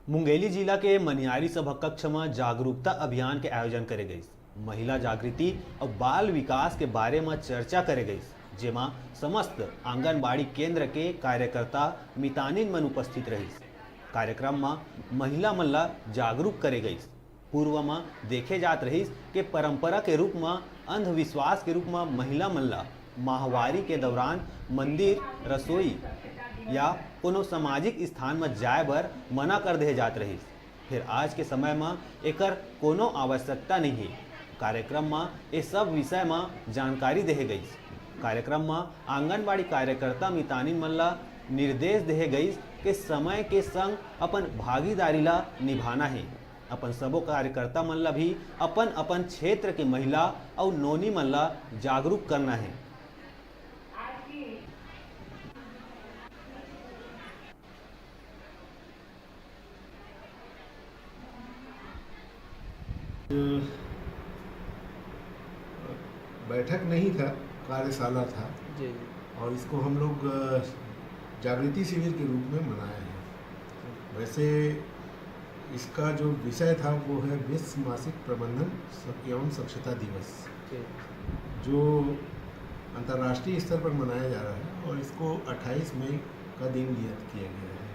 मुंगेली जिला के मनियारी सभा कक्ष में जागरूकता अभियान के आयोजन करे गई। महिला जागृति और बाल विकास के बारे में चर्चा करे गई, जेमा समस्त आंगनबाड़ी केंद्र के कार्यकर्ता मितानिन मन उपस्थित रही। कार्यक्रम में महिला मन ला जागरूक करे गई। पूर्व में देखे जात रही कि परंपरा के रूप में अंधविश्वास के रूप में महिला मन ला माहवारी के दौरान मंदिर, रसोई या कोनो सामाजिक स्थान में जाए बर मना कर दे जात रही। फिर आज के समय में एकर कोनो आवश्यकता नहीं है। कार्यक्रम में ये सब विषय में जानकारी दे गई। कार्यक्रम में आंगनबाड़ी कार्यकर्ता मितानिन मन ला निर्देश दे गई कि समय के संग अपन भागीदारी ला निभाना है। अपन सबो कार्यकर्ता मन ला भी अपन अपन क्षेत्र के महिला और नोनी मन ला जागरूक करना है। बैठक नहीं था, कार्यशाला था जी। और इसको हम लोग जागृति शिविर के रूप में मनाए हैं। वैसे इसका जो विषय था वो है विश्व मासिक प्रबंधन एवं स्वच्छता दिवस, जो अंतर्राष्ट्रीय स्तर पर मनाया जा रहा है और इसको 28 मई का दिन नियत किया गया है।